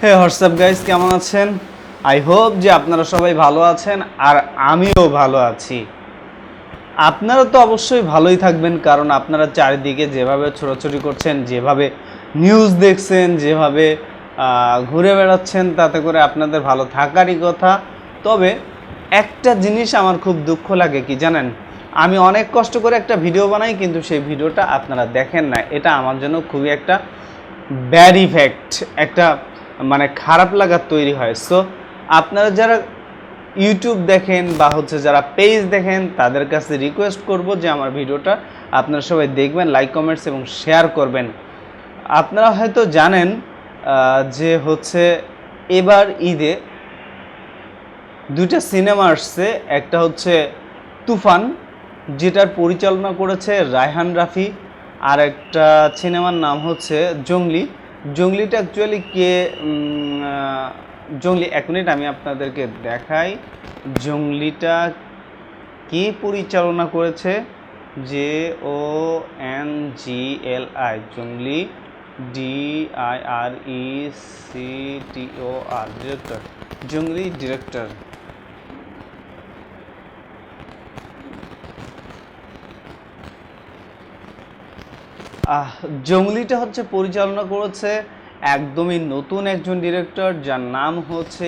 হে WhatsApp guys, কেমন আছেন? I hope যে আপনারা সবাই ভালো আছেন আর আমিও ভালো আছি। আপনারা তো অবশ্যই ভালোই থাকবেন, কারণ আপনারা চারিদিকে যেভাবে ছোটাছুটি করছেন, যেভাবে নিউজ দেখছেন, যেভাবে ঘুরে বেড়াচ্ছেন, তাতে করে আপনাদের ভালো থাকারই কথা। তবে একটা জিনিস আমার খুব দুঃখ লাগে, কি জানেন? আমি অনেক কষ্ট করে একটা ভিডিও বানাই, কিন্তু সেই ভিডিওটা আপনারা দেখেন না। এটা আমার জন্য খুবই একটা ব্যাড ইফেক্ট, একটা মানে খারাপ লাগার তৈরি হয়। সো আপনারা যারা ইউটিউব দেখেন বা যারা পেজ দেখেন, তাদের কাছে রিকোয়েস্ট করব যে আমার ভিডিওটা আপনারা সবাই দেখবেন, লাইক কমেন্টস এবং শেয়ার করবেন। আপনারা হয়তো জানেন যে এবার ঈদে দুইটা সিনেমা আসছে। একটা হচ্ছে তুফান, যেটার পরিচালনা করেছে রায়হান রাফি, আর একটা সিনেমার নাম হচ্ছে জঙ্গলি। জঙ্গলিটা অ্যাকচুয়ালি কে জঙ্গলি, এক মিনিট আমি আপনাদেরকে দেখাই জঙ্গলিটা কে পরিচালনা করেছে। JONGLI, জঙ্গলি, DIRECTOR, ডিরেক্টর, জঙ্গলি ডিরেক্টর। জঙ্গলিটা পরিচালনা করেছে একদমই নতুন একজন ডিরেক্টর, যার নাম হচ্ছে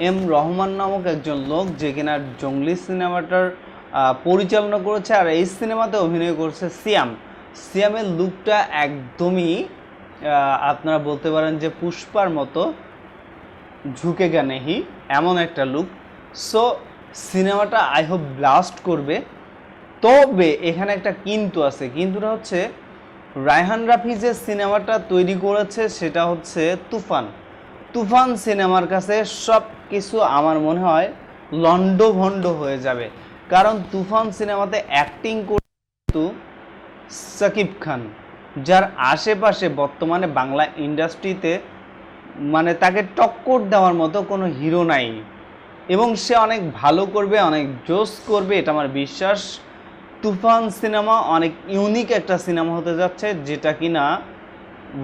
এম রহমান নামক একজন লোক, যে কিনা জঙ্গলি সিনেমাটার পরিচালনা করেছে। আর এই সিনেমাতে অভিনয় করেছে সিয়ামের লুকটা একদমই আপনারা বলতে পারেন যে পুষ্পার মতো ঝুঁকে নেহি, এমন একটা লুক। সো সিনেমাটা আই হোপ ব্লাস্ট করবে। তবে এখানে একটা কিন্তু আছে, কিন্তুটা হচ্ছে রায়হান রাফি যে সিনেমাটা তৈরি করেছে সেটা হচ্ছে তুফান সিনেমার কাছে সব কিছু আমার মনে হয় লন্ডভন্ড হয়ে যাবে। কারণ তুফান সিনেমাতে অ্যাক্টিং করতে সাকিব খান, যার আশেপাশে বর্তমানে বাংলা ইন্ডাস্ট্রিতে মানে তাকে টক্কর দেওয়ার মতো কোনো হিরো নাই, এবং সে অনেক ভালো করবে, অনেক জোস করবে, এটা আমার বিশ্বাস। তুফান সিনেমা অনেক ইউনিক একটা সিনেমা হতে যাচ্ছে, যেটা কিনা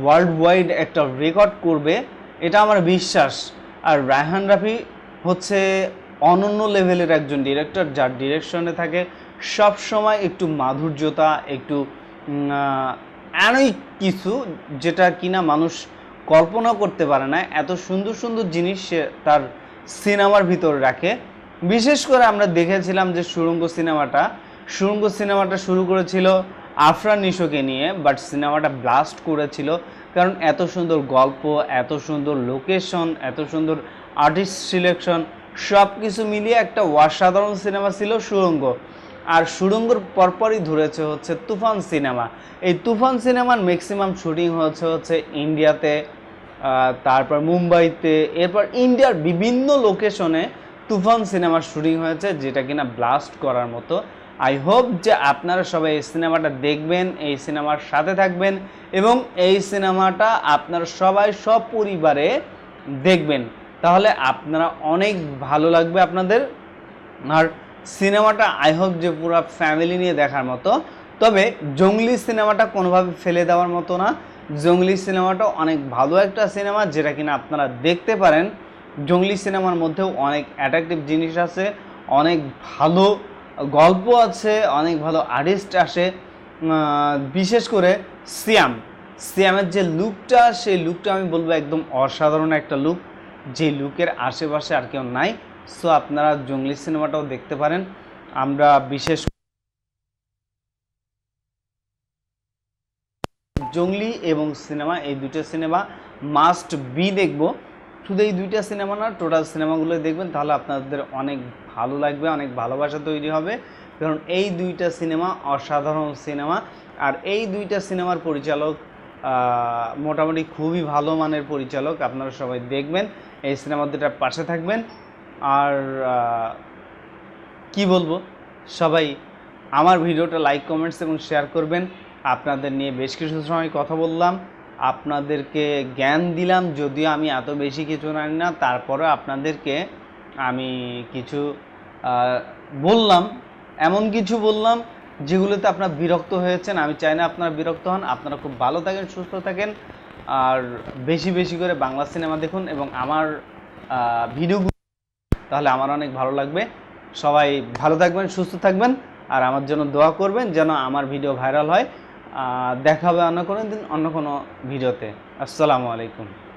ওয়ার্ল্ড ওয়াইড একটা রেকর্ড করবে, এটা আমার বিশ্বাস। আর রায়হান রাফি হচ্ছে অনন্য লেভেলের একজন ডিরেক্টর, যার ডিরেকশনে থাকে সব সময় একটু মাধুর্যতা, একটু অনেক কিছু, যেটা কিনা মানুষ কল্পনা করতে পারে না। এত সুন্দর সুন্দর জিনিস সে তার সিনেমার ভিতরে রাখে। বিশেষ করে আমরা দেখেছিলাম যে সুড়ঙ্গ সিনেমাটা শুরু করেছিল আফরান নিশোকে নিয়ে, বাট সিনেমাটা ব্লাস্ট করেছিল, কারণ এত সুন্দর গল্প, এত সুন্দর লোকেশন, এত সুন্দর আর্টিস্ট সিলেকশন, সব কিছু মিলিয়ে একটা অসাধারণ সিনেমা ছিল সুড়ঙ্গ। আর সুড়ঙ্গর পরপরই ধরেছে তুফান সিনেমা। এই তুফান সিনেমার ম্যাক্সিমাম শুটিং হচ্ছে ইন্ডিয়াতে, তারপর মুম্বাইতে, এরপর ইন্ডিয়ার বিভিন্ন লোকেশনে তুফান সিনেমার শুটিং হয়েছে, যেটা কিনা ব্লাস্ট করার মতো। আই হোপ যে আপনারা সবাই এই সিনেমাটা দেখবেন, এই সিনেমার সাথে থাকবেন, এবং এই সিনেমাটা আপনারা সবাই সপরিবারে দেখবেন, তাহলে আপনারা অনেক ভালো লাগবে আপনাদের। আর সিনেমাটা আই হোপ যে পুরো ফ্যামিলি নিয়ে দেখার মতো। তবে জঙ্গলি সিনেমাটা কোনোভাবে ফেলে দেওয়ার মতো না। জঙ্গলি সিনেমাটা অনেক ভালো একটা সিনেমা, যেটা কিনা আপনারা দেখতে পারেন। জঙ্গলি সিনেমার মধ্যেও অনেক অ্যাট্রাকটিভ জিনিস আছে, অনেক ভালো গল্প আছে, অনেক ভালো আর্টিস্ট আসে। বিশেষ করে সিয়ামের যে লুকটা, সেই লুকটা আমি বলবো একদম অসাধারণ একটা লুক, যে লুকের আশেপাশে আর কেউ নাই। সো আপনারা জঙ্গলি সিনেমাটাও দেখতে পারেন। আমরা বিশেষ জঙ্গলি এবং সিনেমা, এই দুটো সিনেমা মাস্ট বি দেখব। শুধু এই দুইটা সিনেমা না, টোটাল সিনেমাগুলো দেখবেন, তাহলে আপনাদের অনেক ভালো লাগবে, অনেক ভালোবাসা তৈরি হবে। কারণ এই দুইটা সিনেমা অসাধারণ সিনেমা, আর এই দুইটা সিনেমার পরিচালক মোটামুটি খুবই ভালো মানের পরিচালক। আপনারা সবাই দেখবেন, এই সিনেমা দুটার পাশে থাকবেন। আর কি বলবো, সবাই আমার ভিডিওটা লাইক কমেন্টস এবং শেয়ার করবেন। আপনাদের নিয়ে বেশ কিছু সময় কথা বললাম, আপনাদেরকে জ্ঞান দিলাম, যদিও আমি এত বেশি কিছু জানি না, তারপরে আপনাদেরকে আমি কিছু বললাম, এমন কিছু বললাম যেগুলোতে আপনারা বিরক্ত হয়েছেন। আমি চাই না আপনারা বিরক্ত হন। আপনারা খুব ভালো থাকেন, সুস্থ থাকেন। আর বেশি বেশি করে বাংলা সিনেমা দেখুন এবং আমার ভিডিওগুলো, তাহলে আমার অনেক ভালো লাগবে। সবাই ভালো থাকবেন, সুস্থ থাকবেন, আর আমার জন্য দোয়া করবেন যেন আমার ভিডিও ভাইরাল হয়। দেখা হবে অন্য কোনো দিন অন্য কোনো ভিডিওতে। আসসালামু আলাইকুম।